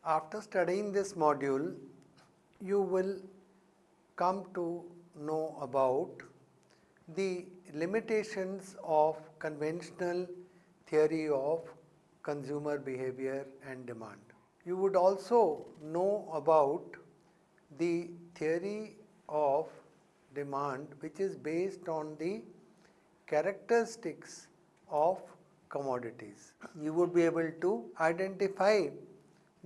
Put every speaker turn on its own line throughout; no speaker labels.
After studying this module, you will come to know about the limitations of conventional theory of consumer behavior and demand. You would also know about the theory of demand which is based on the characteristics of commodities. You would be able to identify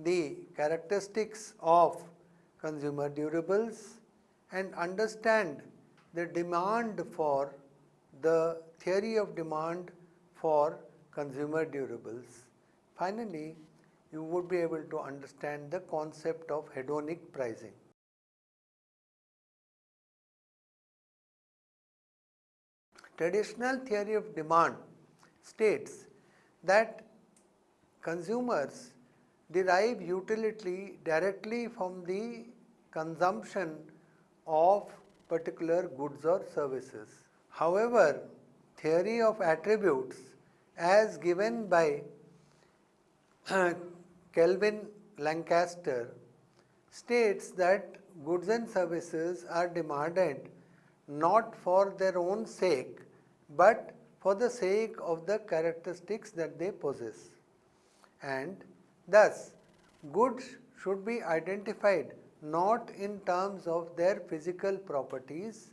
the characteristics of consumer durables and understand the demand for the theory of demand for consumer durables. Finally, you would be able to understand the concept of hedonic pricing. Traditional theory of demand states that consumers derive utility directly from the consumption of particular goods or services. However, theory of attributes as given by Kelvin Lancaster states that goods and services are demanded not for their own sake but for the sake of the characteristics that they possess. And thus, goods should be identified not in terms of their physical properties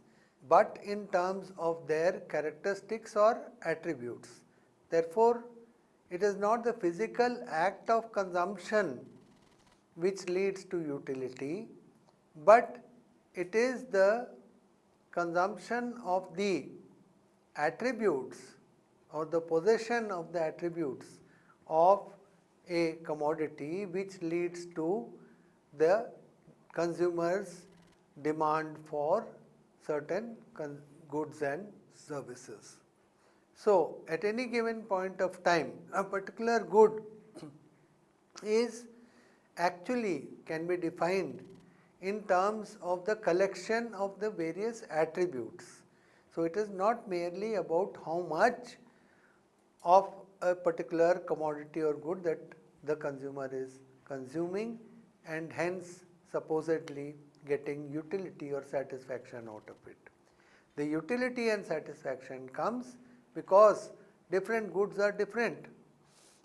but in terms of their characteristics or attributes. Therefore, it is not the physical act of consumption which leads to utility, but it is the consumption of the attributes or the possession of the attributes of a commodity which leads to the consumer's demand for certain goods and services. So, at any given point of time, a particular good is actually can be defined in terms of the collection of the various attributes. So, it is not merely about how much of a particular commodity or good that the consumer is consuming and hence supposedly getting utility or satisfaction out of it. The utility and satisfaction comes because different goods are different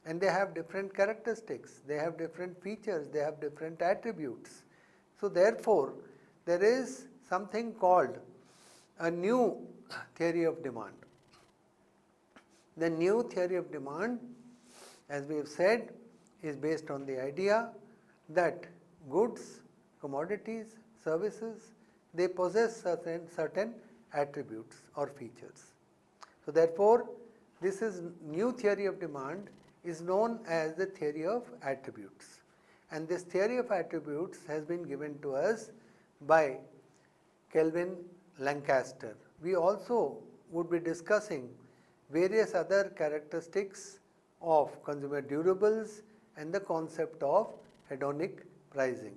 and they have different characteristics, they have different features, they have different attributes. So, therefore, there is something called a new theory of demand. The new theory of demand, as we have said, is based on the idea that goods, commodities, services, they possess certain attributes or features. So, therefore, this is new theory of demand is known as the theory of attributes, and this theory of attributes has been given to us by Kelvin Lancaster. We also would be discussing various other characteristics of consumer durables and the concept of hedonic pricing.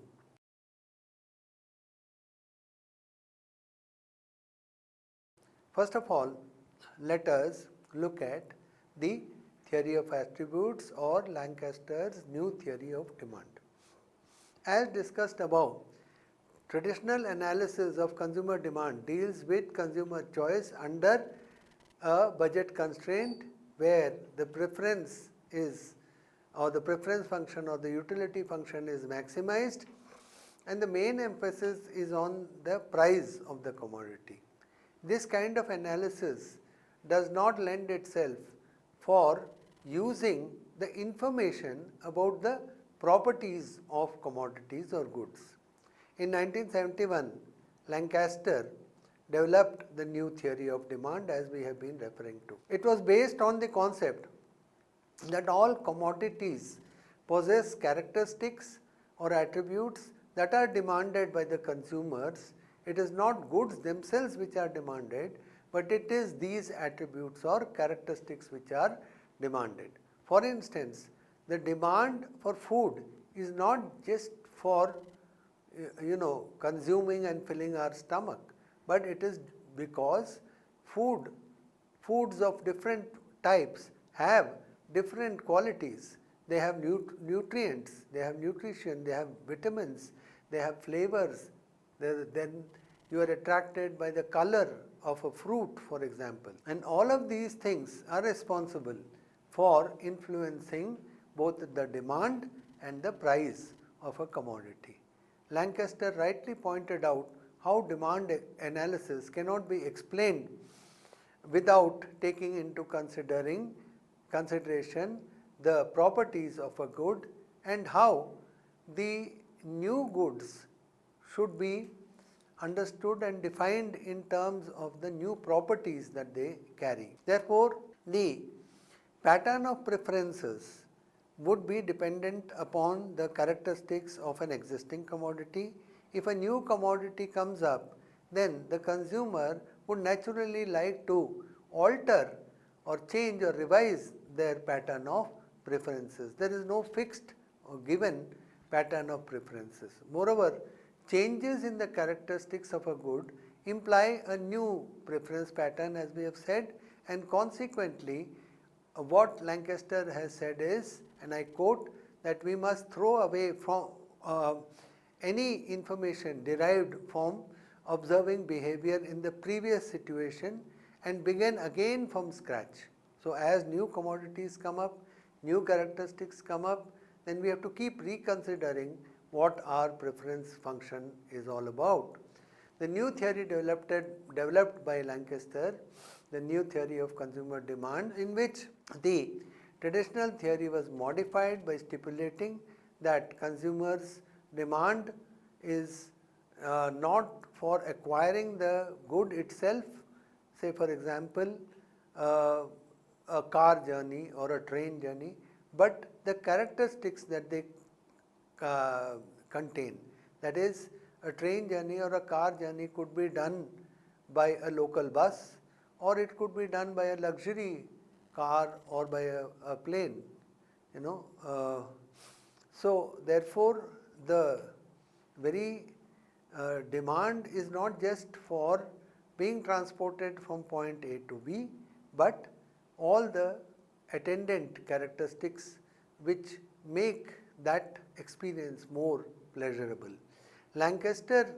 First of all, let us look at the theory of attributes or Lancaster's new theory of demand. As discussed above, traditional analysis of consumer demand deals with consumer choice under a budget constraint where the preference is or the preference function or the utility function is maximized and the main emphasis is on the price of the commodity. This kind of analysis does not lend itself for using the information about the properties of commodities or goods. In 1971, Lancaster developed the new theory of demand as we have been referring to. It was based on the concept that all commodities possess characteristics or attributes that are demanded by the consumers. It is not goods themselves which are demanded, but it is these attributes or characteristics which are demanded. For instance, the demand for food is not just for consuming and filling our stomach, but it is because foods of different types have different qualities they have nutrients, they have nutrition, they have vitamins, they have flavors. Then you are attracted by the color of a fruit, for example. And all of these things are responsible for influencing both the demand and the price of a commodity. Lancaster rightly pointed out how demand analysis cannot be explained without taking into consideration the properties of a good and how the new goods should be understood and defined in terms of the new properties that they carry. Therefore, the pattern of preferences would be dependent upon the characteristics of an existing commodity. If a new commodity comes up, then the consumer would naturally like to alter or change or revise their pattern of preferences. There is no fixed or given pattern of preferences. Moreover, changes in the characteristics of a good imply a new preference pattern, as we have said, and consequently what Lancaster has said is, and I quote, that we must throw away from any information derived from observing behavior in the previous situation and begin again from scratch. So as new commodities come up, new characteristics come up, then we have to keep reconsidering what our preference function is all about. The new theory developed by Lancaster, the new theory of consumer demand, in which the traditional theory was modified by stipulating that consumers' demand is not for acquiring the good itself, say for example a car journey or a train journey, but the characteristics that they contain. That is, a train journey or a car journey could be done by a local bus, or it could be done by a luxury car or by a plane, so therefore the very demand is not just for being transported from point A to B, but all the attendant characteristics which make that experience more pleasurable. Lancaster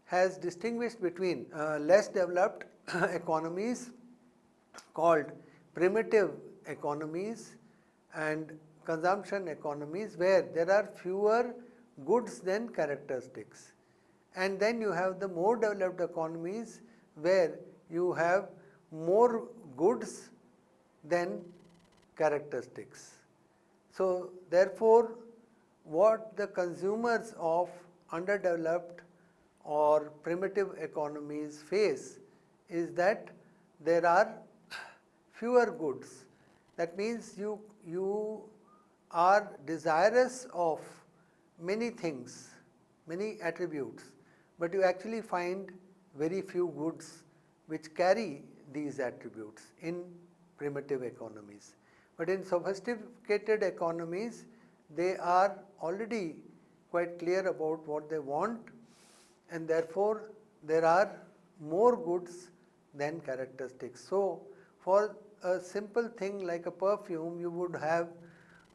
has distinguished between less developed economies called primitive economies and consumption economies, where there are fewer goods than characteristics. And then you have the more developed economies where you have more goods than characteristics. So therefore, what the consumers of underdeveloped or primitive economies face is that there are fewer goods. That means you are desirous of many things, many attributes, but you actually find very few goods which carry these attributes in primitive economies. But in sophisticated economies, they are already quite clear about what they want, and therefore there are more goods than characteristics. So for a simple thing like a perfume, you would have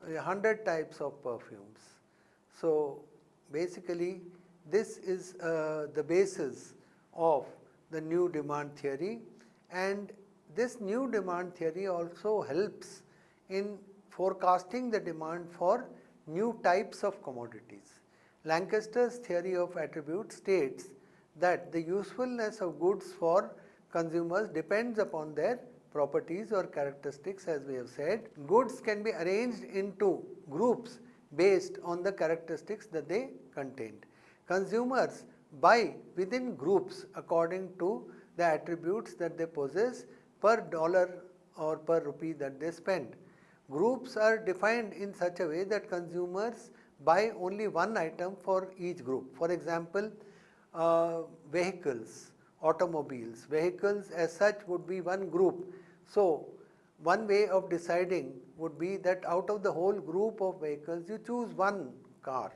100 types of perfumes. So basically this is the basis of the new demand theory, and this new demand theory also helps in forecasting the demand for new types of commodities. Lancaster's theory of attributes states that the usefulness of goods for consumers depends upon their properties or characteristics, as we have said. Goods can be arranged into groups based on the characteristics that they contained. Consumers buy within groups according to the attributes that they possess per dollar or per rupee that they spend. Groups are defined in such a way that consumers buy only one item for each group. For example, vehicles, automobiles. Vehicles as such would be one group. So one way of deciding would be that out of the whole group of vehicles, you choose one car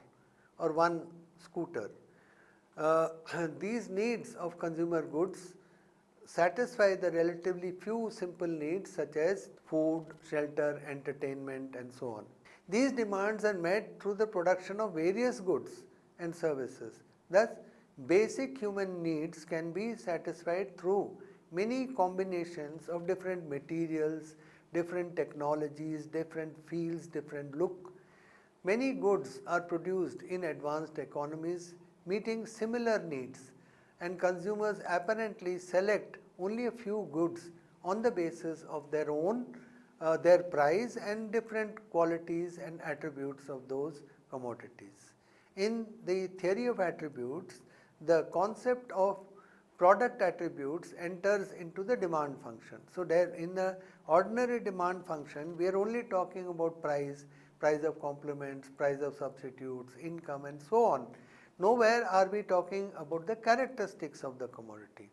or one scooter. These needs of consumer goods satisfy the relatively few simple needs such as food, shelter, entertainment, and so on. These demands are met through the production of various goods and services. Thus, basic human needs can be satisfied through many combinations of different materials, different technologies, different fields, different look. Many goods are produced in advanced economies meeting similar needs, and consumers apparently select only a few goods on the basis of their price and different qualities and attributes of those commodities. In the theory of attributes, the concept of product attributes enters into the demand function. So there in the ordinary demand function, we are only talking about price, price of complements, price of substitutes, income and so on. Nowhere are we talking about the characteristics of the commodity.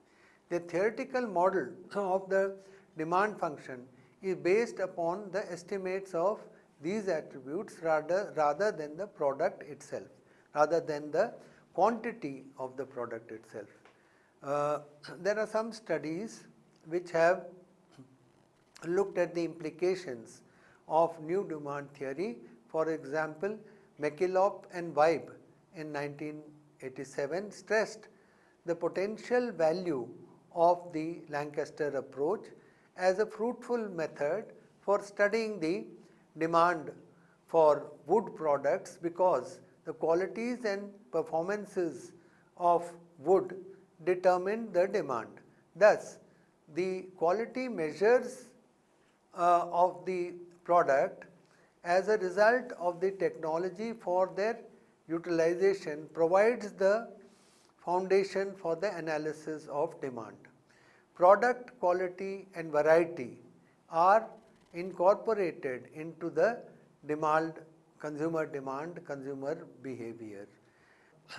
The theoretical model of the demand function is based upon the estimates of these attributes rather than the product itself, rather than the quantity of the product itself. There are some studies which have looked at the implications of new demand theory. For example, McKillop and Weib in 1987 stressed the potential value of the Lancaster approach as a fruitful method for studying the demand for wood products because the qualities and performances of wood determine the demand. Thus, the quality measures of the product as a result of the technology for their utilization provides the foundation for the analysis of demand. Product quality and variety are incorporated into the consumer behavior.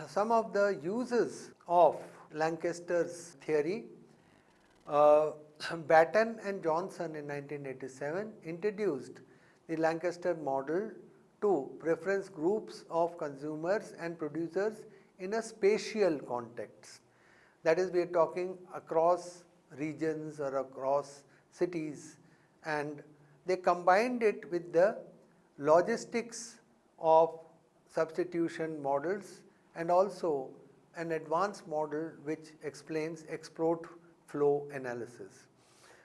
Some of the uses of Lancaster's theory, Batten and Johnson in 1987 introduced the Lancaster model to preference groups of consumers and producers in a spatial context. That is, we are talking across regions or across cities, and they combined it with the logistics of substitution models and also an advanced model which explains export flow analysis.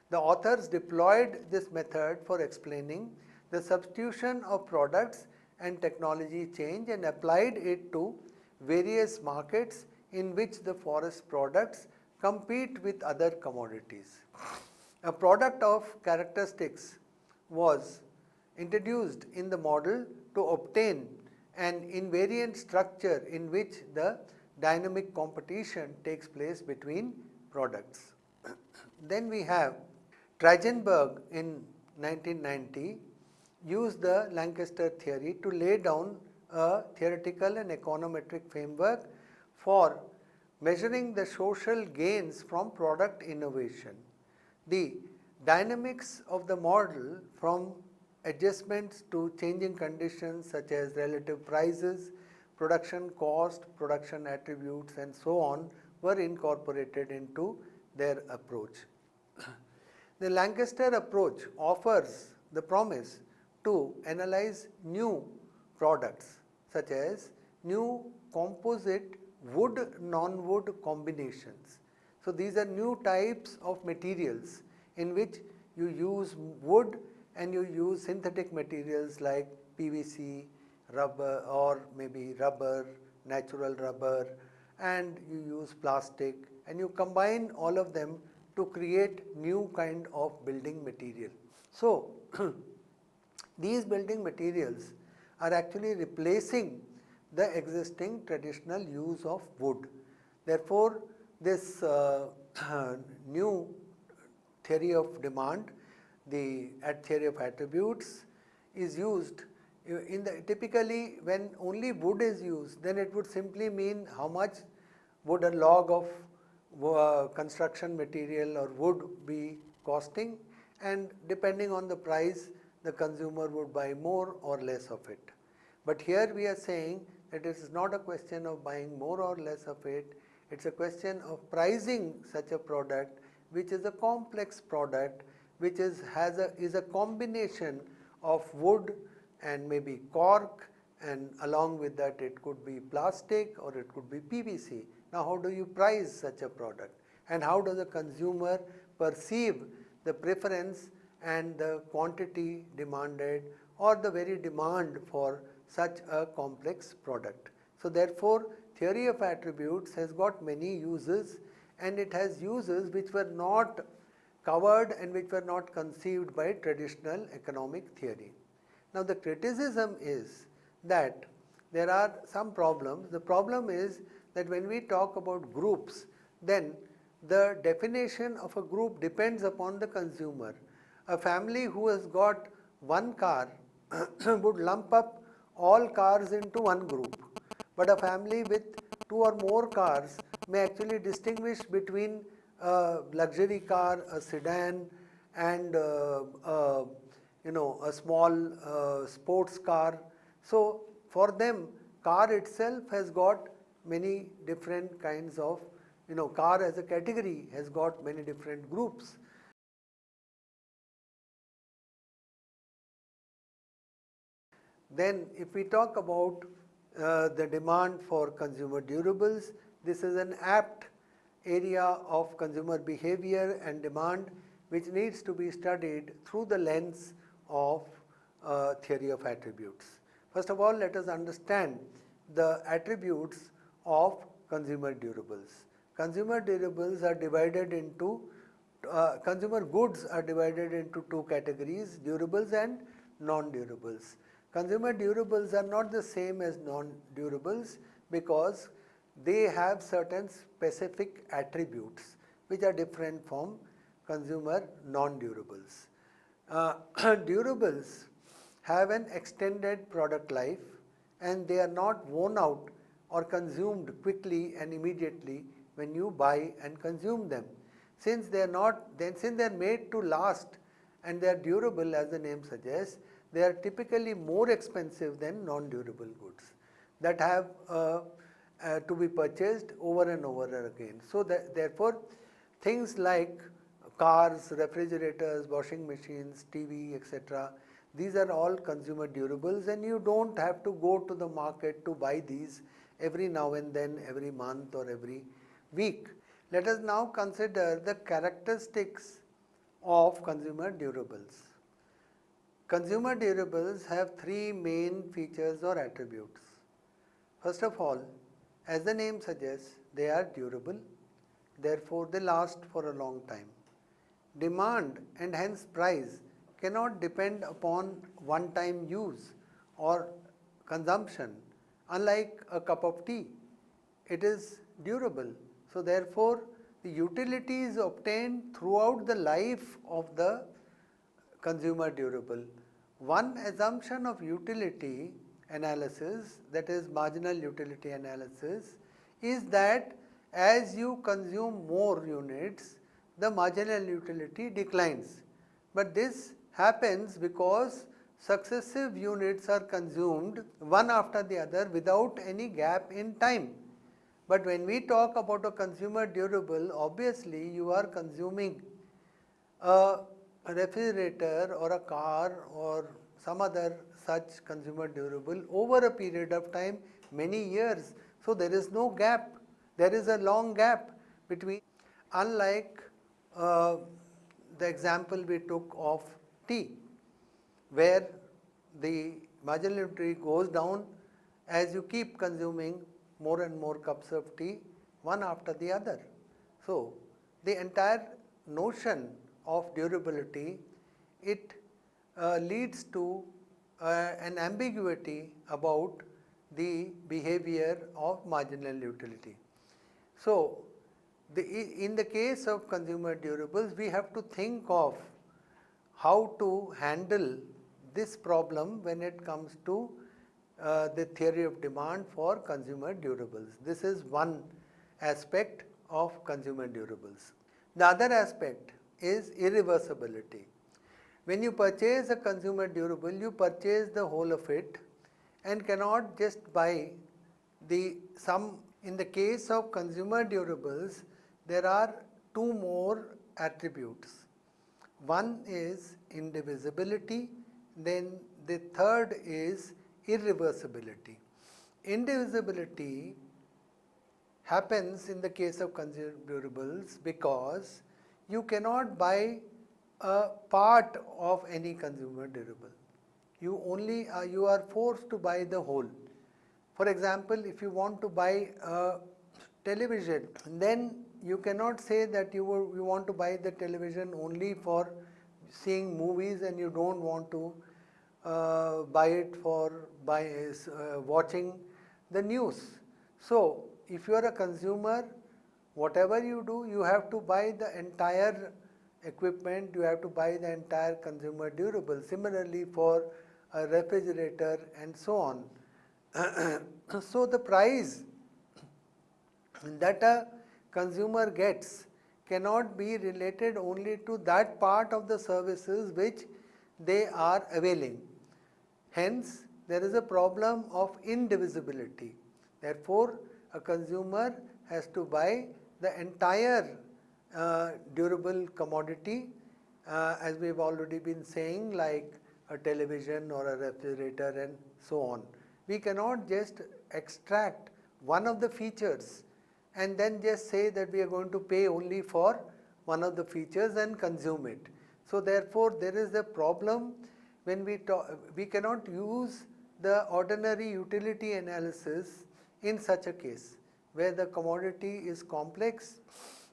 The authors deployed this method for explaining the substitution of products and technology change and applied it to various markets in which the forest products compete with other commodities. A product of characteristics was introduced in the model to obtain an invariant structure in which the dynamic competition takes place between products. Then we have Tragenberg in 1990 used the Lancaster theory to lay down a theoretical and econometric framework for measuring the social gains from product innovation. The dynamics of the model from adjustments to changing conditions such as relative prices, production cost, production attributes and so on were incorporated into their approach. The Lancaster approach offers the promise to analyze new products such as new composite wood non-wood combinations. So these are new types of materials in which you use wood and you use synthetic materials like PVC, rubber or maybe rubber, natural rubber, and you use plastic and you combine all of them to create new kind of building material. So these building materials are actually replacing the existing traditional use of wood. Therefore, this new theory of demand, the theory of attributes, is used typically when only wood is used, then it would simply mean how much would a log of construction material or wood be costing, and depending on the price the consumer would buy more or less of it. But here we are saying that it is not a question of buying more or less of it, it is a question of pricing such a product which is a complex product which is a combination of wood and maybe cork, and along with that it could be plastic or it could be PVC. Now how do you price such a product, and how does the consumer perceive the preference and the quantity demanded or the very demand for such a complex product? So therefore, theory of attributes has got many uses, and it has uses which were not covered and which were not conceived by traditional economic theory. Now the criticism is that there are some problems. The problem is that when we talk about groups, then the definition of a group depends upon the consumer. A family who has got one car would lump up all cars into one group, but a family with two or more cars may actually distinguish between a luxury car, a sedan, and a small sports car. So for them, car itself has got many different kinds of, car as a category has got many different groups. Then if we talk about the demand for consumer durables, this is an apt area of consumer behavior and demand which needs to be studied through the lens of theory of attributes. First of all, let us understand the attributes of consumer durables. Consumer durables are divided into, consumer goods are divided into two categories, durables and non-durables. Consumer durables are not the same as non-durables because they have certain specific attributes which are different from consumer non-durables. Durables have an extended product life and they are not worn out or consumed quickly and immediately when you buy and consume them. Since they are made to last and they are durable, as the name suggests, they are typically more expensive than non-durable goods that have to be purchased over and over again. So therefore, things like cars, refrigerators, washing machines, TV, etc., these are all consumer durables, and you don't have to go to the market to buy these every now and then, every month or every week. Let us now consider the characteristics of consumer durables. Consumer durables have three main features or attributes. First of all, as the name suggests, they are durable, therefore they last for a long time. Demand and hence price cannot depend upon one-time use or consumption. Unlike a cup of tea, it is durable. So therefore, the utility is obtained throughout the life of the consumer durable. One assumption of utility analysis, that is marginal utility analysis, is that as you consume more units, the marginal utility declines. But this happens because successive units are consumed one after the other without any gap in time. But when we talk about a consumer durable, obviously you are consuming a refrigerator or a car or some other such consumer durable over a period of time, many years. So there is no gap. There is a long gap between, unlike the example we took of tea, where the marginal utility goes down as you keep consuming more and more cups of tea one after the other. So the entire notion of durability, it leads to an ambiguity about the behavior of marginal utility. So in the case of consumer durables, we have to think of how to handle this problem when it comes to the theory of demand for consumer durables. This is one aspect of consumer durables. The other aspect is irreversibility. When you purchase a consumer durable, you purchase the whole of it and cannot just buy the sum. In the case of consumer durables, there are two more attributes. One is indivisibility, then the third is irreversibility. Indivisibility happens in the case of consumer durables because you cannot buy a part of any consumer durable. You are forced to buy the whole. For example, if you want to buy a television, then you cannot say that you want to buy the television only for seeing movies and you don't want to buy it for watching the news. So, if you are a consumer, whatever you do, you have to buy the entire equipment, you have to buy the entire consumer durable. Similarly, for a refrigerator and so on. So, the price that a consumer gets cannot be related only to that part of the services which they are availing. Hence, there is a problem of indivisibility. Therefore, a consumer has to buy the entire durable commodity, as we have already been saying, like a television or a refrigerator and so on. We cannot just extract one of the features and then just say that we are going to pay only for one of the features and consume it. So, therefore, there is a problem when we cannot use the ordinary utility analysis in such a case where the commodity is complex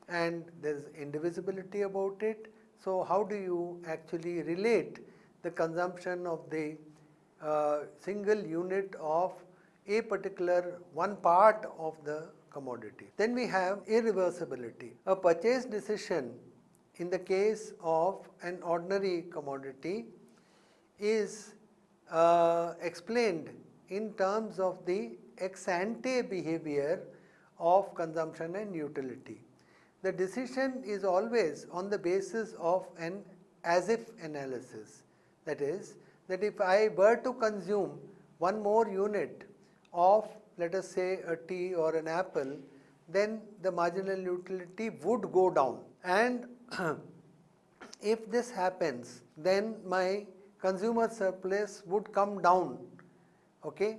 and there is indivisibility about it. So, how do you actually relate the consumption of the single unit of a particular one part of the commodity? Then we have irreversibility. A purchase decision in the case of an ordinary commodity is explained in terms of the ex ante behavior of consumption and utility. The decision is always on the basis of an as if analysis. That is, that if I were to consume one more unit of, let us say, a tea or an apple, then the marginal utility would go down. And if this happens, then my consumer surplus would come down, okay?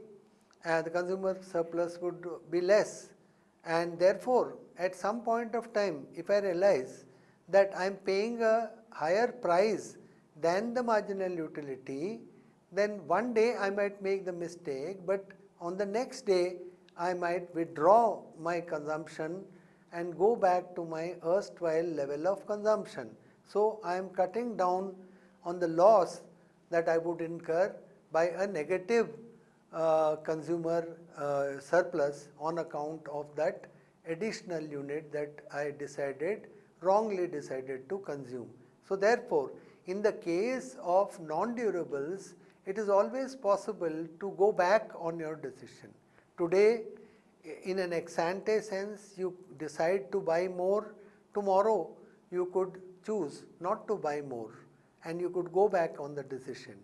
The consumer surplus would be less, and therefore, at some point of time, if I realize that I am paying a higher price than the marginal utility, then one day I might make the mistake, but on the next day I might withdraw my consumption and go back to my erstwhile level of consumption. So, I am cutting down on the loss that I would incur by a negative consumer surplus on account of that additional unit that I wrongly decided to consume. So, therefore, in the case of non-durables, it is always possible to go back on your decision. Today, in an ex ante sense, you decide to buy more. Tomorrow, you could choose not to buy more and you could go back on the decision.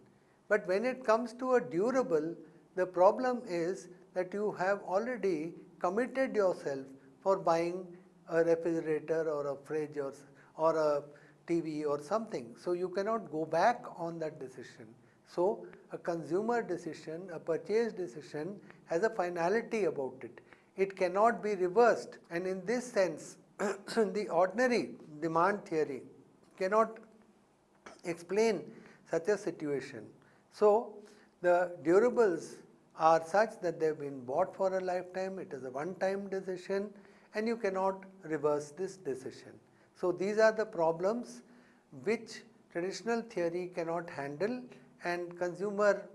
But when it comes to a durable, the problem is that you have already committed yourself for buying a refrigerator or a fridge or a TV or something. So, you cannot go back on that decision. So, a consumer decision, a purchase decision has a finality about it. It cannot be reversed, and in this sense, the ordinary demand theory cannot explain such a situation. So, the durables are such that they have been bought for a lifetime, it is a one-time decision and you cannot reverse this decision. So, these are the problems which traditional theory cannot handle, and consumer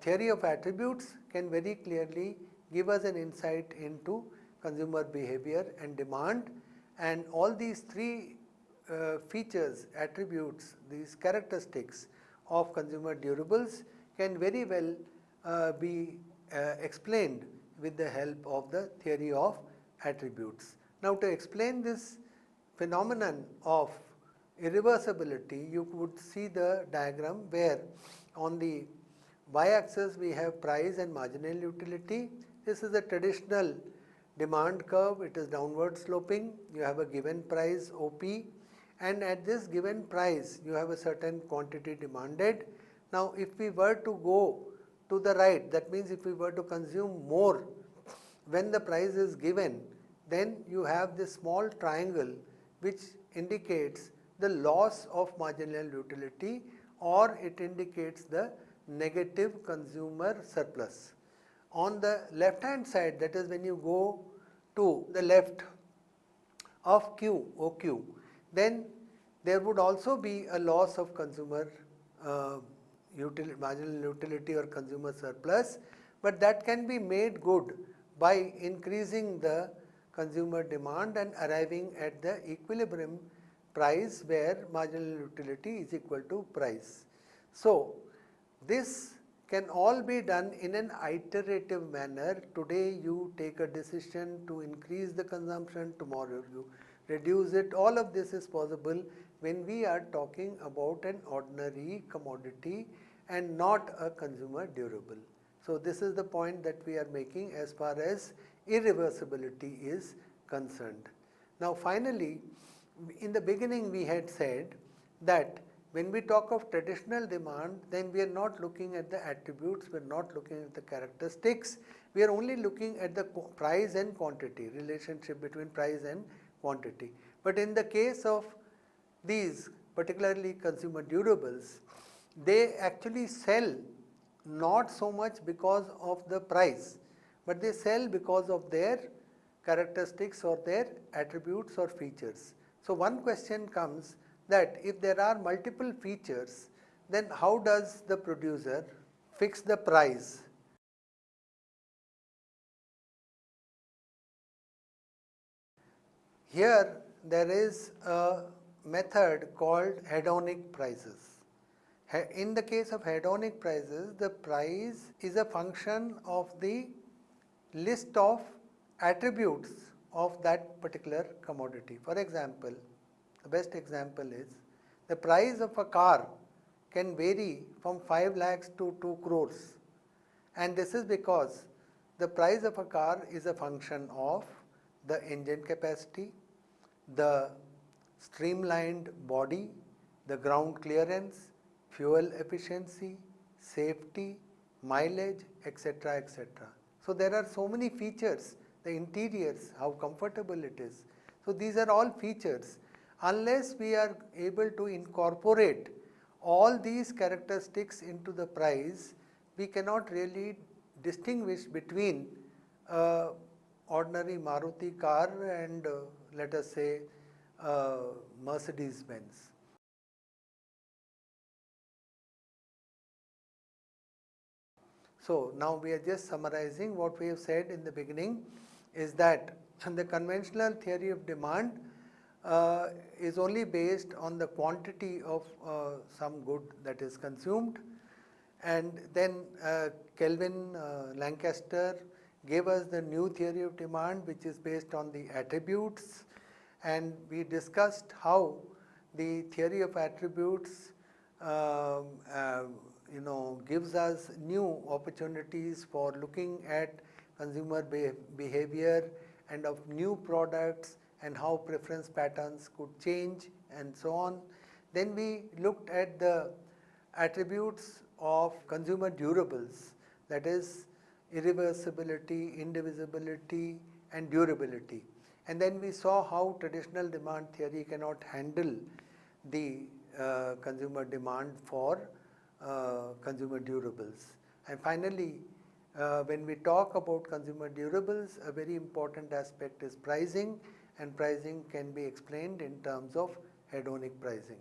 theory of attributes can very clearly give us an insight into consumer behavior and demand, and all these three features, attributes, these characteristics of consumer durables can very well be explained with the help of the theory of attributes. Now, to explain this phenomenon of irreversibility, you would see the diagram where on the y-axis we have price and marginal utility. This is a traditional demand curve, it is downward sloping. You have a given price OP, and at this given price you have a certain quantity demanded. Now, if we were to go to the right, that means if we were to consume more when the price is given, then you have this small triangle which indicates the loss of marginal utility, or it indicates the negative consumer surplus. On the left hand side, that is when you go to the left of Q, OQ, then there would also be a loss of consumer marginal utility or consumer surplus, but that can be made good by increasing the consumer demand and arriving at the equilibrium price where marginal utility is equal to price. So, this can all be done in an iterative manner. Today you take a decision to increase the consumption, tomorrow you reduce it. All of this is possible when we are talking about an ordinary commodity and not a consumer durable. So, this is the point that we are making as far as irreversibility is concerned. Now, finally, in the beginning we had said that when we talk of traditional demand, then we are not looking at the attributes, we are not looking at the characteristics, we are only looking at the price and quantity, relationship between price and quantity. But in the case of these, particularly consumer durables, they actually sell not so much because of the price, but they sell because of their characteristics or their attributes or features. So, one question comes that if there are multiple features, then how does the producer fix the price? Here there is a method called hedonic prices. In the case of hedonic prices, the price is a function of the list of attributes of that particular commodity. For example, the best example is the price of a car can vary from 5 lakhs to 2 crores, and this is because the price of a car is a function of the engine capacity, the streamlined body, the ground clearance, fuel efficiency, safety, mileage, etc., etc. So, there are so many features, the interiors, how comfortable it is. So, these are all features. Unless we are able to incorporate all these characteristics into the price, we cannot really distinguish between ordinary Maruti car and let us say Mercedes Benz. So, now we are just summarizing what we have said in the beginning is that the conventional theory of demand is only based on the quantity of some good that is consumed, and then Kelvin Lancaster gave us the new theory of demand, which is based on the attributes, and we discussed how the theory of attributes gives us new opportunities for looking at consumer behavior and of new products and how preference patterns could change and so on. Then we looked at the attributes of consumer durables, that is irreversibility, indivisibility and durability. And then we saw how traditional demand theory cannot handle the consumer demand for consumer durables. And finally, when we talk about consumer durables, a very important aspect is pricing, and pricing can be explained in terms of hedonic pricing.